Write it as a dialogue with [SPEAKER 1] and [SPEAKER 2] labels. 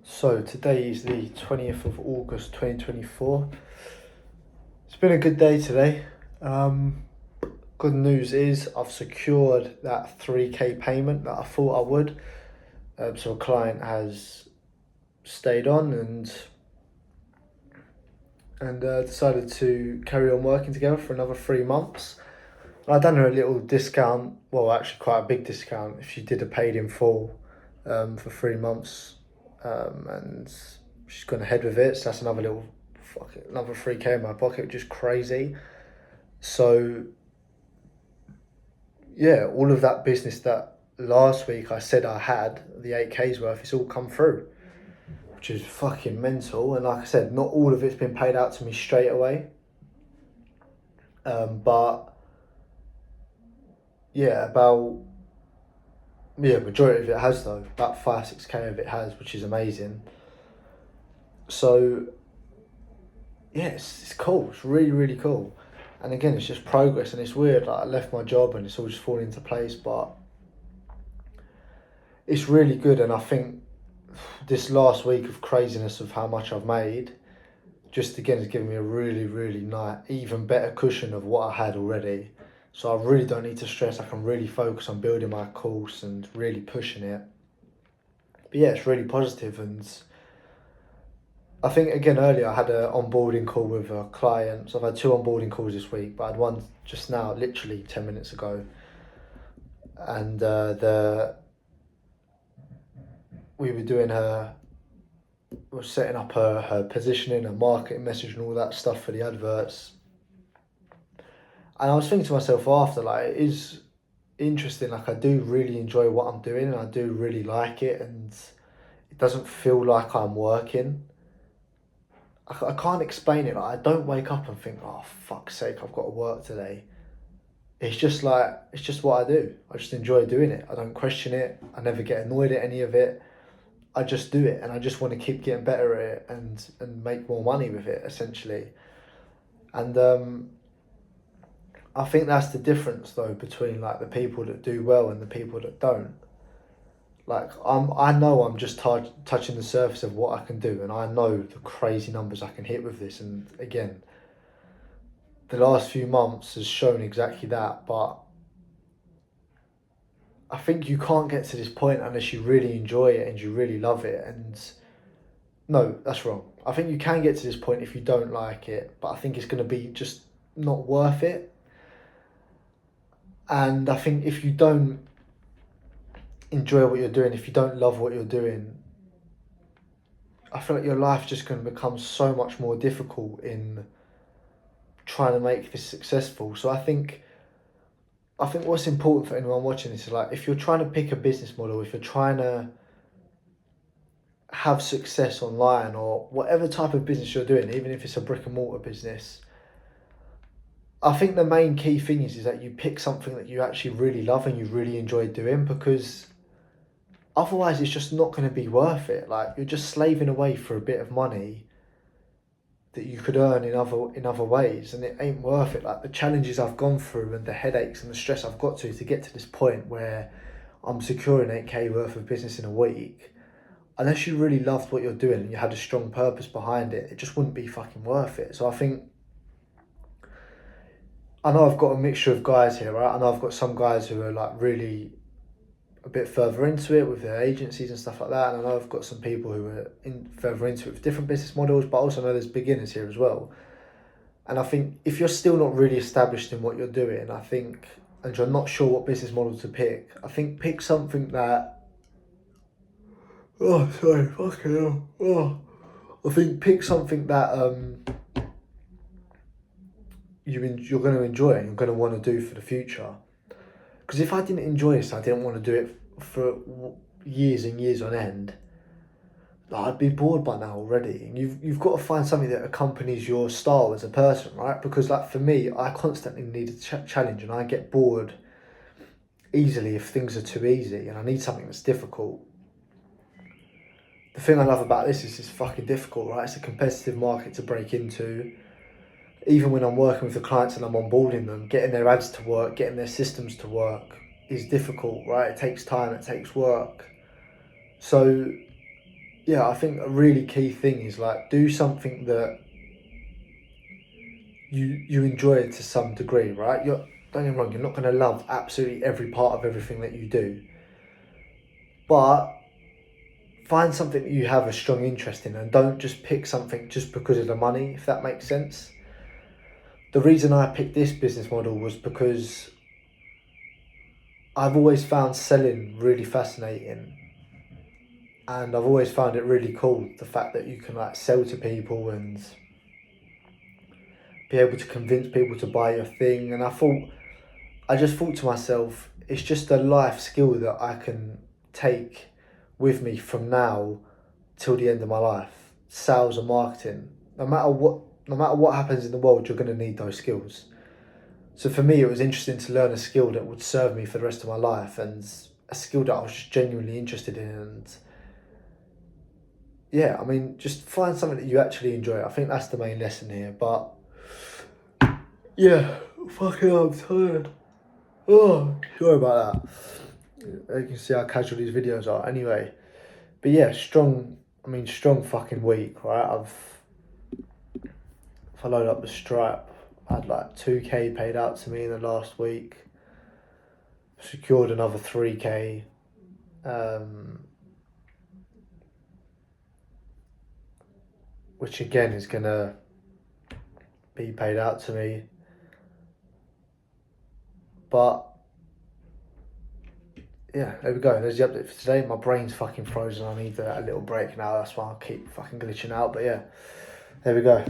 [SPEAKER 1] So today is the 20th of August 2024. It's been a good day today. Good news is I've secured that 3k payment that I thought I would. So a client has stayed on and decided to carry on working together for another 3 months. I done her a little discount, well, actually quite a big discount if she did a paid in full for 3 months, and she's gone ahead with it. So that's another 3k in my pocket, which is crazy. So yeah, all of that business that last week I said I had, the 8k's worth, it's all come through, which is fucking mental. And like I said, not all of it's been paid out to me straight away, but yeah, majority of it has though. About 5-6k of it has, which is amazing. So yeah, it's cool. It's really, really cool. And again, it's just progress, and it's weird. Like I left my job and it's all just falling into place, but it's really good. And I think this last week of craziness of how much I've made, just again, has given me a really, really nice, even better cushion of what I had already. So I really don't need to stress. I can really focus on building my course and really pushing it. But yeah, it's really positive. And I think again earlier I had an onboarding call with a client. So I've had two onboarding calls this week, but I had one just now, literally 10 minutes ago. And we were doing we're setting up her positioning, her marketing message and all that stuff for the adverts. And I was thinking to myself after, like, it is interesting. Like, I do really enjoy what I'm doing and I do really like it, and it doesn't feel like I'm working. I can't explain it. Like, I don't wake up and think, oh, fuck's sake, I've got to work today. It's just what I do. I just enjoy doing it. I don't question it. I never get annoyed at any of it. I just do it, and I just want to keep getting better at it and make more money with it, essentially. And I think that's the difference though between like the people that do well and the people that don't. Like I know I'm just touching the surface of what I can do, and I know the crazy numbers I can hit with this. And again, the last few months has shown exactly that. But I think you can't get to this point unless you really enjoy it and you really love it. And no, that's wrong. I think you can get to this point if you don't like it, but I think it's going to be just not worth it. And I think if you don't enjoy what you're doing, if you don't love what you're doing, I feel like your life's just going to become so much more difficult in trying to make this successful. So I think what's important for anyone watching this is, like, if you're trying to pick a business model, if you're trying to have success online or whatever type of business you're doing, even if it's a brick and mortar business, I think the main key thing is that you pick something that you actually really love and you really enjoy doing, because otherwise it's just not going to be worth it. Like, you're just slaving away for a bit of money that you could earn in other ways, and it ain't worth it. Like, the challenges I've gone through and the headaches and the stress I've got to get to this point where I'm securing 8k worth of business in a week, unless you really loved what you're doing and you had a strong purpose behind it, it just wouldn't be fucking worth it. So I know I've got a mixture of guys here, right? I know I've got some guys who are like really a bit further into it with their agencies and stuff like that, and I know I've got some people who are further into it with different business models, but I also know there's beginners here as well. And I think if you're still not really established in what you're doing, and you're not sure what business model to pick, I think pick something that, oh sorry, fucking hell, I think pick something that you're going to enjoy and you're going to want to do for the future. Because if I didn't enjoy this, I didn't want to do it for years and years on end, I'd be bored by now already. And you've got to find something that accompanies your style as a person, right? Because like for me, I constantly need a challenge, and I get bored easily if things are too easy, and I need something that's difficult. The thing I love about this is it's fucking difficult, right? It's a competitive market to break into. Even when I'm working with the clients and I'm onboarding them, getting their ads to work, getting their systems to work is difficult, right? It takes time, it takes work. So yeah, I think a really key thing is like do something that you enjoy to some degree, right? Don't get me wrong, you're not going to love absolutely every part of everything that you do, but find something that you have a strong interest in, and don't just pick something just because of the money, if that makes sense. The reason I picked this business model was because I've always found selling really fascinating, and I've always found it really cool, the fact that you can like sell to people and be able to convince people to buy your thing. And I just thought to myself, it's just a life skill that I can take with me from now till the end of my life. Sales and marketing. No matter what happens in the world, you're going to need those skills. So for me, it was interesting to learn a skill that would serve me for the rest of my life, and a skill that I was just genuinely interested in. And yeah, I mean, just find something that you actually enjoy. I think that's the main lesson here. But yeah, fucking hell, I'm tired. Oh, sorry about that. You can see how casual these videos are. Anyway, but yeah, strong fucking week, right? If I load up the Stripe, I had like 2K paid out to me in the last week. Secured another 3K. Which again is gonna be paid out to me. But yeah, there we go. There's the update for today. My brain's fucking frozen. I need a little break now. That's why I keep fucking glitching out. But yeah, there we go.